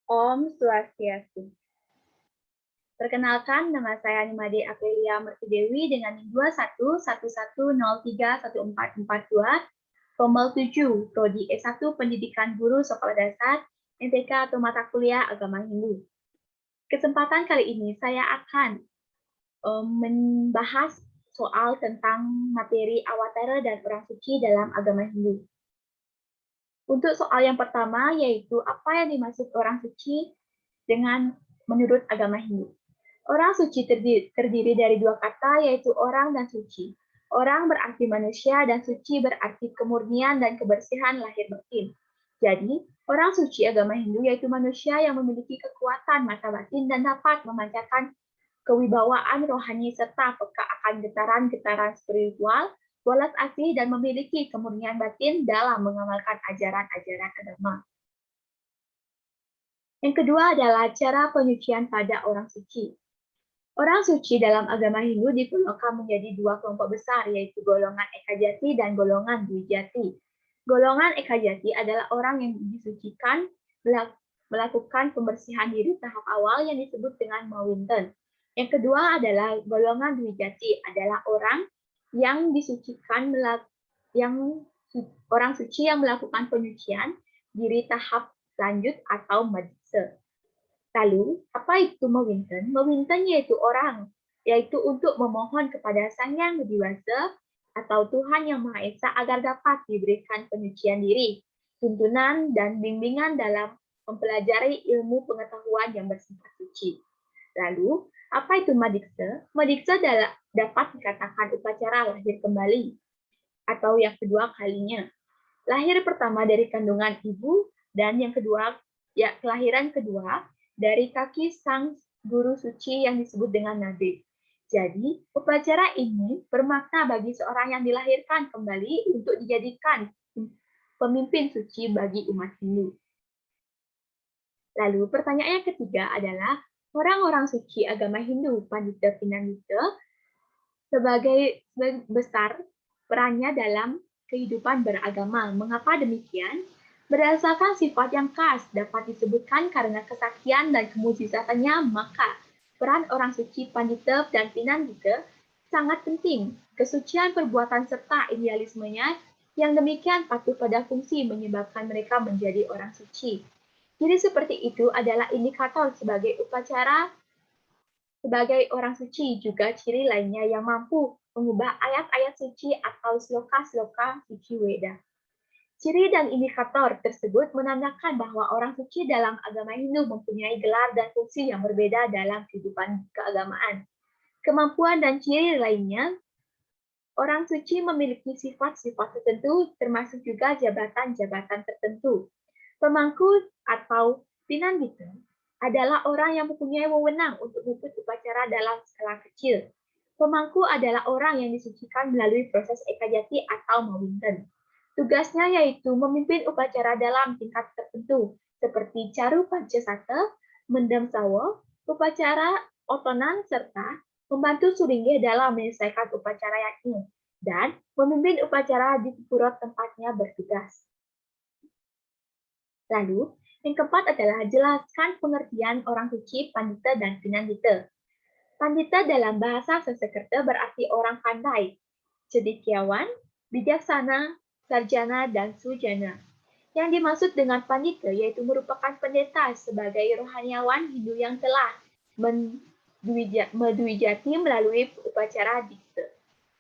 Om Swastiastu. Perkenalkan, nama saya Nimade Aprilia Mertidewi dengan NIM 2111031442, Rombel 7, Prodi S1 Pendidikan Guru Sekolah Dasar, MTK atau mata kuliah Agama Hindu. Kesempatan kali ini saya akan membahas soal tentang materi Awatara dan orang suci dalam agama Hindu. Untuk soal yang pertama, yaitu apa yang dimaksud orang suci dengan menurut agama Hindu. Orang suci terdiri dari dua kata, yaitu orang dan suci. Orang berarti manusia dan suci berarti kemurnian dan kebersihan lahir batin. Jadi, orang suci agama Hindu yaitu manusia yang memiliki kekuatan mata batin dan dapat memancarkan kewibawaan rohani serta peka akan getaran-getaran spiritual, welas asih, dan memiliki kemurnian batin dalam mengamalkan ajaran-ajaran agama. Yang kedua adalah cara penyucian pada orang suci. Orang suci dalam agama Hindu dikelompokkan menjadi dua kelompok besar, yaitu golongan Ekajati dan golongan Dwijati. Golongan Ekajati adalah orang yang disucikan melakukan pembersihan diri tahap awal yang disebut dengan Mawinten. Yang kedua adalah golongan Dwijati, adalah orang yang disucikan orang suci yang melakukan penyucian diri tahap lanjut atau madiksa. Lalu, apa itu mewinten? Mewinten yaitu orang, yaitu untuk memohon kepada Sang Yang Widi Wasa atau Tuhan Yang Maha Esa agar dapat diberikan penyucian diri, tuntunan, dan bimbingan dalam mempelajari ilmu pengetahuan yang bersifat suci. Lalu, apa itu madiksa? Madiksa dapat dikatakan upacara lahir kembali, atau yang kedua kalinya. Lahir pertama dari kandungan ibu, dan yang kedua, kelahiran kedua dari kaki sang guru suci yang disebut dengan nabi. Jadi, upacara ini bermakna bagi seorang yang dilahirkan kembali untuk dijadikan pemimpin suci bagi umat Hindu. Lalu, pertanyaan yang ketiga adalah, orang-orang suci agama Hindu, Pandita Pinandita, sebagai besar perannya dalam kehidupan beragama. Mengapa demikian? Berdasarkan sifat yang khas dapat disebutkan karena kesaksian dan kemujizatannya, maka peran orang suci Pandita dan Pinandita sangat penting. Kesucian perbuatan serta idealismenya yang demikian patuh pada fungsi menyebabkan mereka menjadi orang suci. Jadi seperti itu adalah indikator sebagai upacara sebagai orang suci. Juga ciri lainnya yang mampu mengubah ayat-ayat suci atau sloka-sloka suci Weda. Ciri dan indikator tersebut menandakan bahwa orang suci dalam agama Hindu mempunyai gelar dan fungsi yang berbeda dalam kehidupan keagamaan. Kemampuan dan ciri lainnya, orang suci memiliki sifat-sifat tertentu, termasuk juga jabatan-jabatan tertentu. Pemangku atau pinandita adalah orang yang mempunyai wewenang untuk mengikut upacara dalam skala kecil. Pemangku adalah orang yang disucikan melalui proses ekajati atau mawinten. Tugasnya yaitu memimpin upacara dalam tingkat tertentu, seperti caru pancasata, mendem sawa, upacara otonan, serta membantu suringgih dalam menyelesaikan upacara yajna, dan memimpin upacara di pura tempatnya bertugas. Lalu, yang keempat adalah jelaskan pengertian orang suci, pandita, dan pinandita. Pandita dalam bahasa Sanskerta berarti orang pandai, cendekiawan, bijaksana, sarjana, dan sujana. Yang dimaksud dengan pandita yaitu merupakan pendeta sebagai rohaniawan Hindu yang telah menduwijati melalui upacara dikta.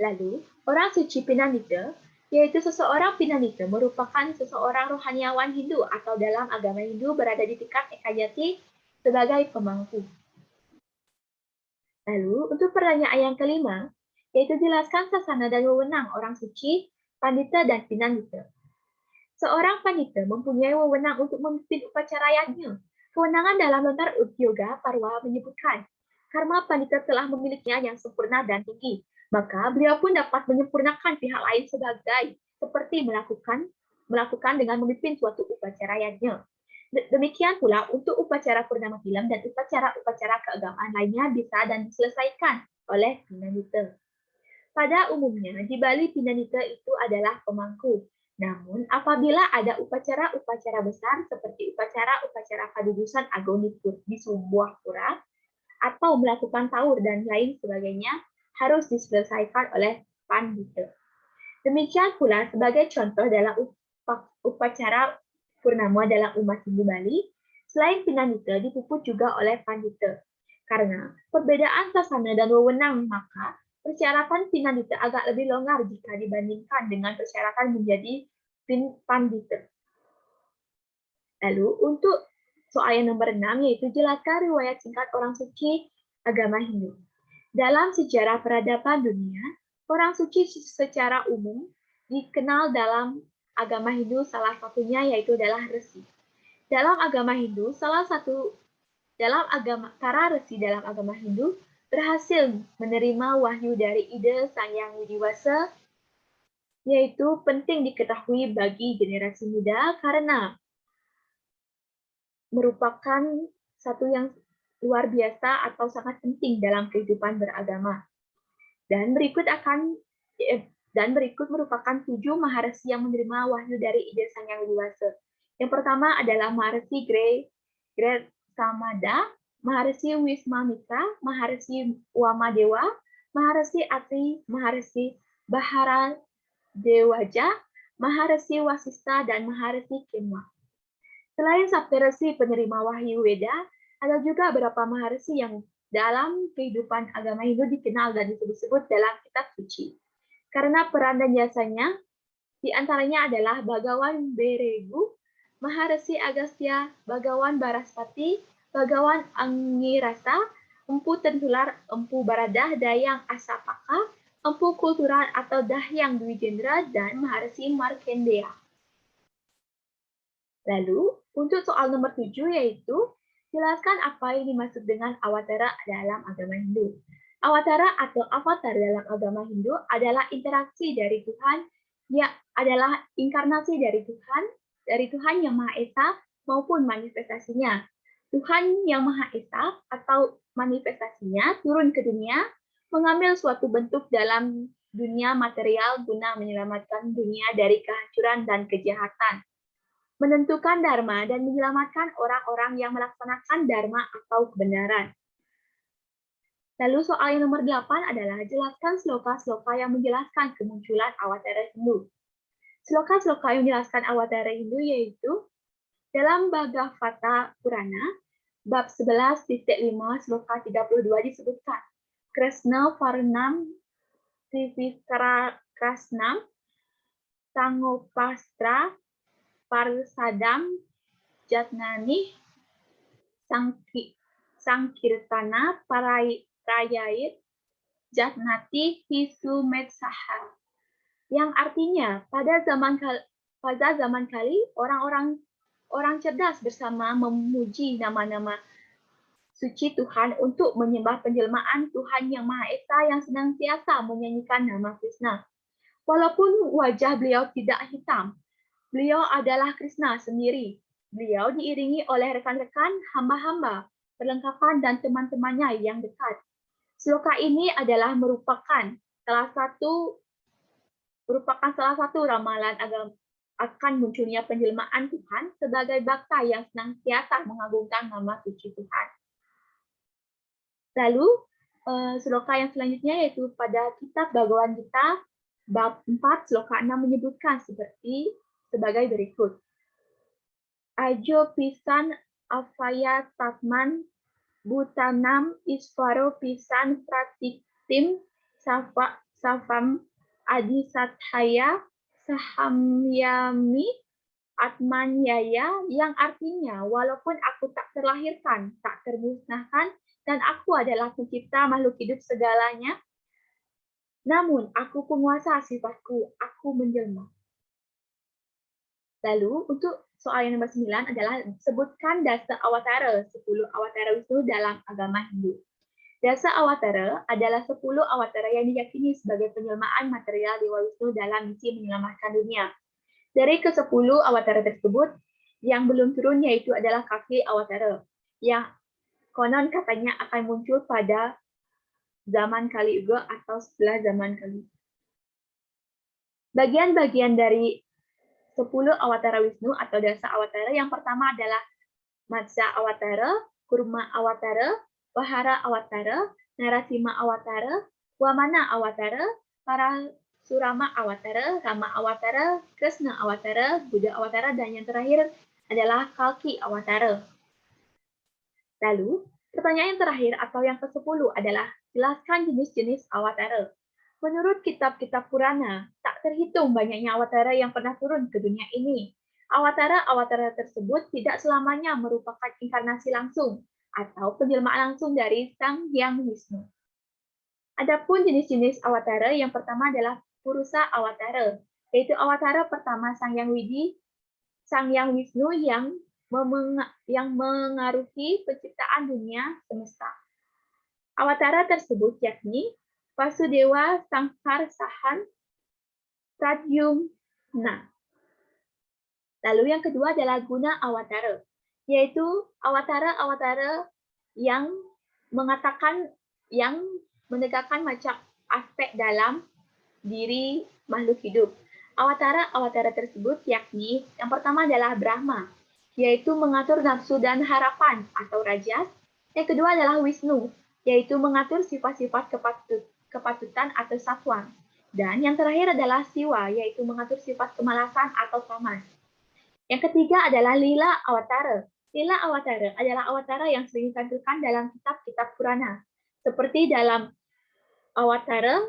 Lalu, orang suci pinandita yaitu seseorang pinandita merupakan seseorang rohaniawan Hindu atau dalam agama Hindu berada di tingkat ekajati sebagai pemangku. Lalu, untuk pertanyaan yang kelima, yaitu jelaskan sasana dan wewenang orang suci, pandita, dan pinandita. Seorang pandita mempunyai wewenang untuk memimpin upacara yajna. Kewenangan dalam lontar Udyoga Parwa menyebutkan, karena pandita telah memilikinya yang sempurna dan tinggi, maka beliau pun dapat menyempurnakan pihak lain seperti melakukan dengan memimpin suatu upacara yajna. Demikian pula untuk upacara purnama tilam dan upacara-upacara keagamaan lainnya bisa dan diselesaikan oleh pinandita. Pada umumnya, di Bali pinandita itu adalah pemangku. Namun, apabila ada upacara-upacara besar seperti upacara-upacara padudusan agung di sebuah pura, atau melakukan taur dan lain sebagainya, harus diselesaikan oleh pandita. Demikian pula sebagai contoh dalam upacara purnama dalam umat Hindu Bali, selain pinandita dipuput juga oleh pandita. Karena perbedaan sasana dan wewenang, maka persyaratan pinandita agak lebih longgar jika dibandingkan dengan persyaratan menjadi pandita. Lalu untuk soal yang nomor 6, yaitu jelaskan riwayat singkat orang suci agama Hindu. Dalam sejarah peradaban dunia, orang suci secara umum dikenal dalam agama Hindu, salah satunya yaitu adalah resi. Dalam agama Hindu, para resi dalam agama Hindu berhasil menerima wahyu dari ide Sang Yang Widiwasa, yaitu penting diketahui bagi generasi muda karena merupakan satu yang luar biasa atau sangat penting dalam kehidupan beragama. Dan berikut merupakan 7 maharesi yang menerima wahyu dari ide Sang Yang Widiwasa. Yang pertama adalah Maharesi Great Samada, Maharesi Wiswamitra, Maharesi Wamadewa, Maharesi Atri, Maharesi Bahara Dewaja, Maharesi Wasista, dan Maharesi Kinwa. Selain saptarsi penerima wahyu Weda, ada juga beberapa maharesi yang dalam kehidupan agama Hindu dikenal dan disebut-sebut dalam kitab suci. Karena peran dan jasanya, di antaranya adalah Bhagawan Beregu, Maharesi Agastya, Bhagawan Baraspati, Bhagawan Angirasa, Empu Tentular, Empu Baradah, Dayang Asapaka, Empu Kulturan atau Dahyang Dwijendra, dan Maharesi Markandeya. Lalu, untuk soal nomor 7 yaitu, jelaskan apa yang dimaksud dengan awatara dalam agama Hindu. Awatara atau avatar dalam agama Hindu adalah interaksi dari Tuhan, yang adalah inkarnasi dari Tuhan Yang Maha Esa maupun manifestasinya. Tuhan Yang Maha Esa atau manifestasinya turun ke dunia, mengambil suatu bentuk dalam dunia material guna menyelamatkan dunia dari kehancuran dan kejahatan, menentukan dharma, dan menyelamatkan orang-orang yang melaksanakan dharma atau kebenaran. Lalu soal yang nomor 8 adalah jelaskan sloka-sloka yang menjelaskan kemunculan awatara Hindu. Sloka-sloka yang menjelaskan awatara Hindu yaitu dalam Bhagavata Purana, bab 11.5, sloka 32 disebutkan, Krishna Varnam Trivikara Krasnam Sangopastra Parsadam Jatnani Sankirtana Parayait Jatnati Hisumetsaha, yang artinya pada zaman kali orang cerdas bersama memuji nama-nama suci Tuhan untuk menyembah penjelmaan Tuhan Yang Maha Esa yang senantiasa menyanyikan nama Krishna. Walaupun wajah beliau tidak hitam, beliau adalah Krishna sendiri. Beliau diiringi oleh rekan-rekan, hamba-hamba, perlengkapan, dan teman-temannya yang dekat. Sloka ini adalah merupakan salah satu ramalan akan munculnya penjelmaan Tuhan sebagai bakta yang senantiasa mengagungkan nama suci Tuhan. Lalu, sloka yang selanjutnya yaitu pada kitab Bhagavad Gita, bab 4, sloka 6 menyebutkan sebagai berikut. Ajo pisan avaya tatman butanam isvaro pisan pratiktim savam adisathaya sahamyami atmanyaya, yang artinya walaupun aku tak terlahirkan, tak termusnahkan, dan aku adalah pencipta makhluk hidup segalanya, namun aku penguasa sifatku, aku menjelma. Lalu untuk soal yang nomor 9 adalah sebutkan dasa awatara, 10 awatara Wisnu dalam agama Hindu. Dasa awatara adalah 10 awatara yang diyakini sebagai penjelmaan material Dewa Wisnu dalam misi menyelamatkan dunia. Dari ke-10 awatara tersebut, yang belum turun yaitu adalah Kakli awatara, yang konon katanya akan muncul pada zaman Kali Yuga atau setelah zaman Kali. Bagian-bagian dari 10 awatara Wisnu atau dasa awatara. Yang pertama adalah Matsya Awatara, Kurma Awatara, Vahara Awatara, Narasimha Awatara, Wamana Awatara, Parasurama Awatara, Rama Awatara, Krishna Awatara, Buddha Awatara, dan yang terakhir adalah Kalki Awatara. Lalu, pertanyaan yang terakhir atau yang ke-10 adalah jelaskan jenis-jenis awatara. Menurut kitab-kitab Purana, tak terhitung banyaknya awatara yang pernah turun ke dunia ini. Awatara-awatara tersebut tidak selamanya merupakan inkarnasi langsung atau penjelmaan langsung dari Sang Hyang Wisnu. Adapun jenis-jenis awatara, yang pertama adalah Purusa Awatara, yaitu awatara pertama Sang Hyang Wisnu yang mengaruhi penciptaan dunia semesta. Awatara tersebut yakni Vasudewa Sangkarsahan Pradyumna. Lalu yang kedua adalah Guna Awatara, yaitu awatara-awatara yang menegakkan macam aspek dalam diri makhluk hidup. Awatara-awatara tersebut yakni yang pertama adalah Brahma, yaitu mengatur nafsu dan harapan atau rajas. Yang kedua adalah Wisnu, yaitu mengatur sifat-sifat kepatutan atau satwan. Dan yang terakhir adalah Siwa, yaitu mengatur sifat kemalasan atau tamas. Yang ketiga adalah Lila Awatara. Lila Awatara adalah awatara yang sering ditampilkan dalam kitab-kitab Purana, seperti dalam Awatara,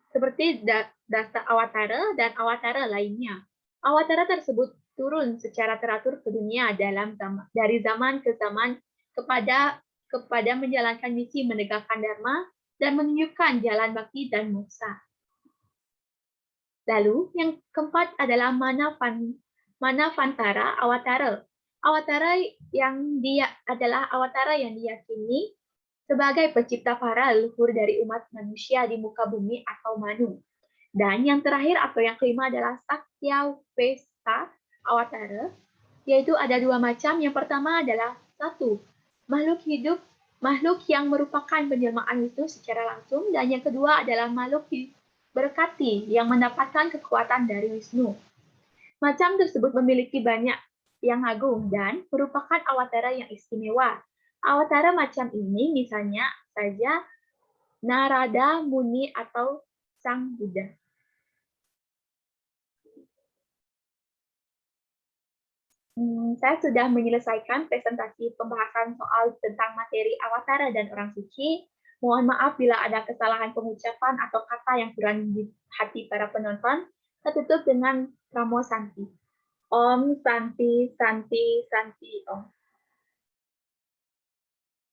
seperti Dasa Awatara dan awatara lainnya. Awatara tersebut turun secara teratur ke dunia dari zaman ke zaman kepada menjalankan misi menegakkan dharma dan menunjukkan jalan bakti dan moksa. Lalu yang keempat adalah Manavantara Awatara. Awatara yang diyakini sebagai pencipta para leluhur dari umat manusia di muka bumi atau Manu. Dan yang terakhir atau yang kelima adalah Sakyavesta Awatara, yaitu ada dua macam. Yang pertama adalah satu, makhluk yang merupakan penjelmaan Wisnu secara langsung, dan yang kedua adalah makhluk berkati yang mendapatkan kekuatan dari Wisnu. Macam tersebut memiliki banyak yang agung dan merupakan awatara yang istimewa. Awatara macam ini misalnya saja Narada Muni atau Sang Buddha. Saya sudah menyelesaikan presentasi pembahasan soal tentang materi awatara dan orang suci. Mohon maaf bila ada kesalahan pengucapan atau kata yang kurang di hati para penonton. Saya tutup dengan Namo Santi. Om Santi Santi Santi Om.